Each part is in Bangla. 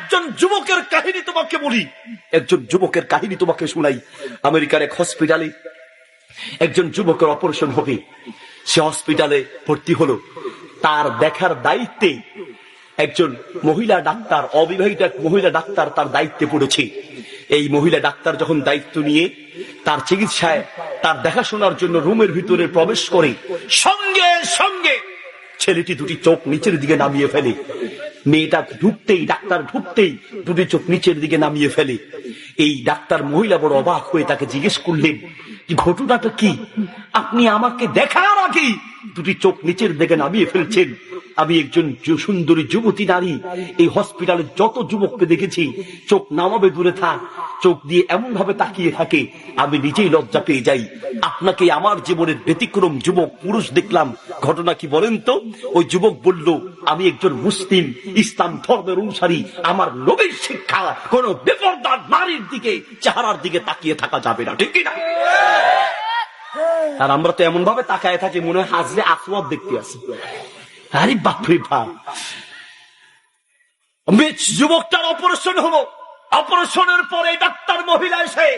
একজন যুবকের কাহিনী তোমাকে বলি, একজন যুবকের কাহিনী তোমাকে শোনাই। আমেরিকার এক হসপিটালে একজন যুবকের অপারেশন হবে। সে হসপিটালে ভর্তি হলো। তার দেখার দায়িত্বে একজন মহিলা ডাক্তার, অবিবাহিত এক মহিলা ডাক্তার তার দায়িত্বে পড়েছে। এই মহিলা ডাক্তার যখন দায়িত্ব নিয়ে তার চিকিৎসায়, তার দেখাশোনার জন্য রুমের ভিতরে প্রবেশ করে, সঙ্গে সঙ্গে ছেলেটি দুটি চোখ নিচের দিকে নামিয়ে ফেলে। মেয়েটা ঢুকতেই, ডাক্তার ঢুকতেই দুটি চোখ নিচের দিকে নামিয়ে ফেলে। এই ডাক্তার মহিলা বড় অবাক হয়ে তাকে জিজ্ঞেস করলেন, ঘটনাটা কি? আপনি আমাকে দেখার আগে দুটি চোখ নিচের দিকে নামিয়ে ফেলছেন। আমি একজন সুন্দরী যুবতী নারী, এই হসপিটালে যত যুবককে দেখেছি চোখ নামাবে দূরে থাক, চোখ দিয়ে এমন ভাবে তাকিয়ে থাকে আমি নিজেই লজ্জা পেয়ে যাই। আপনাকে আমার জীবনের ব্যতিক্রম যুবক পুরুষ দেখলাম, ঘটনা কি বলেন তো? ওই যুবক বলল, আমি একজন মুসলিম, ইসলাম ধর্মের অনুসারী। আমার নবীর শিক্ষা কোন বেপরদার নারীর দিকে, চেহারার দিকে তাকিয়ে থাকা যাবে না, ঠিক কিনা? আর আমরা তো এমন ভাবে তাকায় থাকি মনে হয় হাজরে আসওয়াদ দেখতে আসি। আরে বাপরে বাপ। যুবকটার অপারেশন হলো। অপারেশনের পরে ডাক্তার মহিলা এসে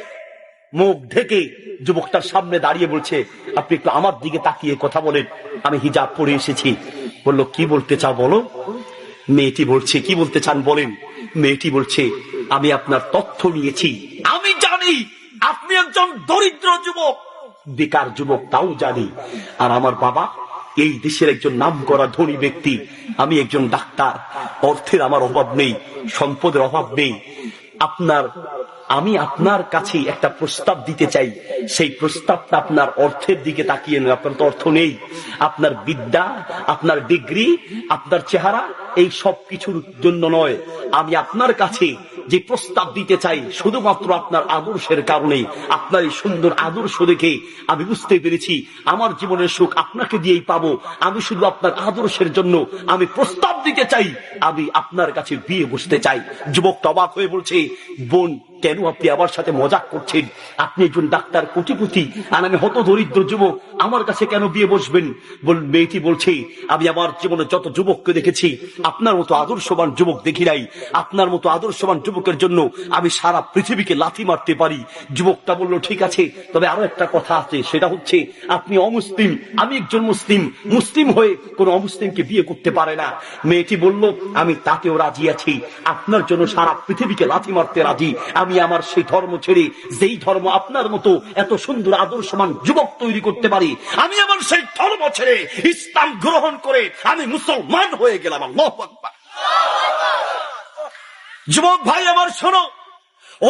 মুখ ঢেকে যুবকটার সামনে দাঁড়িয়ে বলছে, আপনি একটু আমার দিকে তাকিয়ে কথা বলেন, আমি হিজাব পরে এসেছি। বলল, কি বলতে চাও বলো? মেয়েটি বলছে, কি বলতে চান বলেন? মেয়েটি বলছে, আমি আপনার তথ্য নিয়েছি, আমি জানি আপনি একজন দরিদ্র যুবক, বেকার যুবক তাও জানি। আর আমার বাবা এই দেশের একজন নামকরা ধনী ব্যক্তি, আমি একজন ডাক্তার, অর্থের আমার অভাব নেই, সম্পদের অভাব নেই। আমি আপনার কাছে একটা প্রস্তাব দিতে চাই। সেই প্রস্তাবটা আপনার অর্থের দিকে তাকিয়ে নেই, আপনার তো অর্থ নেই। আপনার বিদ্যা, আপনার ডিগ্রি, আপনার চেহারা, এই সব কিছুর জন্য নয়। আমি আপনার কাছে যে প্রস্তাব দিতে চাই শুধুমাত্র আপনার আদর্শের কারণে। আপনার এই সুন্দর আদর্শ দেখে আমি বুঝতে পেরেছি আমার জীবনের সুখ আপনাকে দিয়েই পাবো। আমি শুধু আপনার আদর্শের জন্য আমি প্রস্তাব দিতে চাই, আমি আপনার কাছে বিয়ে বসতে চাই। যুবক অবাক হয়ে বলছে, বোন কেন আপনি আমার সাথে মজাক করছেন? আপনি একজন ডাক্তার, কোটিপতি, আর আমি হত দরিদ্র যুবক, আমার কাছে কেন বিয়ে বসবেন? মেয়েটি বলছে, আমি আমার জীবনে যত যুবককে দেখেছি আপনার মতো আদর্শবান যুবক দেখি নাই। আপনার মতো আদর্শবান যুবকের জন্য আমি সারা পৃথিবীকে লাথি মারতে পারি। যুবকটা বলল, ঠিক আছে, তবে আরো একটা কথা আছে, সেটা হচ্ছে আপনি অমুসলিম, আমি একজন মুসলিম, মুসলিম হয়ে কোন অমুসলিমকে বিয়ে করতে পারে না। মেয়েটি বলল, আমি তাতেও রাজি আছি, আপনার জন্য সারা পৃথিবীকে লাথি মারতে রাজি। আমি আমার সেই ধর্ম ছেড়ে, যেই ধর্ম আপনার মতো এত সুন্দর আদর্শমান যুবক তৈরি করতে পারি, আমি আমার সেই ধর্ম ছেড়ে ইসলাম গ্রহণ করে আমি মুসলমান হয়ে গেলাম। আল্লাহু আকবার। যুবক ভাই আমার শোনো,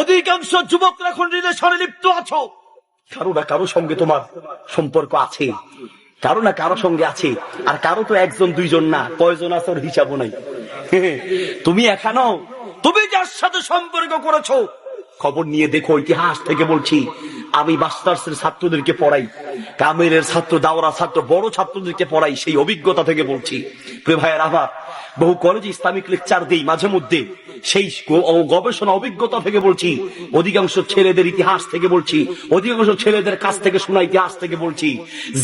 অধিকাংশ যুবকরা এখন রিলেশনে লিপ্ত আছো। কারো না কারো সঙ্গে তোমার সম্পর্ক আছে, কারো না কারো সঙ্গে আছে। আর কারো তো একজন দুইজন না, কয়জন আছে ওর হিসাবও নাই। তুমি এখানো, তুমি যার সাথে সম্পর্ক করেছো খবর নিয়ে দেখো। ইতিহাস থেকে বলছি, আমি মাস্টার্সের ছাত্রদেরকে পড়াই, কামেরের ছাত্র, দাওরা ছাত্র, বড় ছাত্রদেরকে পড়াই, সেই অভিজ্ঞতা থেকে বলছি। প্রিয় ভাইয়ের আমার, বহু কলেজে ইসলামিক লেকচার দিই মাঝে মধ্যে, সেই গবেষণা অভিজ্ঞতা থেকে বলছি। অধিকাংশ ছেলেদের ইতিহাস থেকে বলছি, অধিকাংশ ছেলেদের কাছ থেকে শোনা ইতিহাস থেকে বলছি,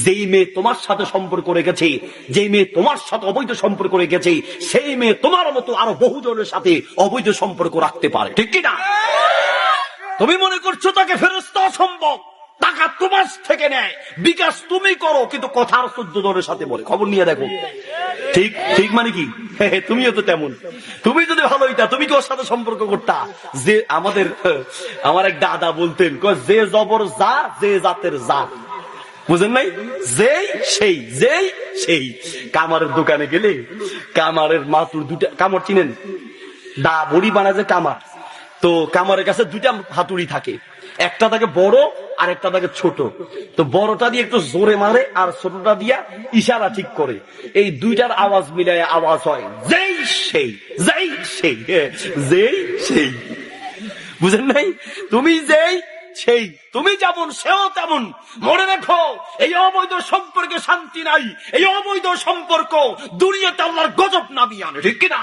যেই মেয়ে তোমার সাথে সম্পর্ক রেখেছে, যেই মেয়ে তোমার সাথে অবৈধ সম্পর্ক রেখেছে, সেই মেয়ে তোমার মতো আরো বহুজনের সাথে অবৈধ সম্পর্ক রাখতে পারে, ঠিক কিনা? তুমি মনে করছো তাকে ফেরস্তা অসম্ভব, টাকা তোমার থেকে নেয়, বিকাশ তুমি করো, কিন্তু কথা আর 14 জনের সাথে বলে। খবর নিয়ে দেখো, ঠিক ঠিক মানে কি? তুমিও তো তেমন। তুমি যদি ভালো হইতা, তুমি কি ওর সাথে সম্পর্ক করতা? যে আমার এক দাদা বলতেন, যে জবর যা, যে জাতের যা, বুঝেন নাই? যেই সেই, যেই সেই। কামারের দোকানে গেলে কামারের মাতুর দুটা, কামড় চিনেন? দা বড়ি বানায় যে কামার, তো কামারের কাছে দুইটা হাতুড়ি থাকে, একটা থাকে বড় আর একটা থাকে ছোট। তো বড়টা দিয়ে একটু জোরে মারে আর ছোটটা দিয়া ইশারা ঠিক করে, এই দুইটার আওয়াজ মিলায় আওয়াজ হয় যেই সেই, যেই সেই, যেই সেই। বুঝেন নাই? তুমি যেই সেই, তুমি যেমন সেও তেমন। মনে রেখো, এই অবৈধ সম্পর্কে শান্তি নাই, এই অবৈধ সম্পর্ক দুনিয়াতে আল্লাহর গজব নামিয়ে আনে, ঠিক কিনা?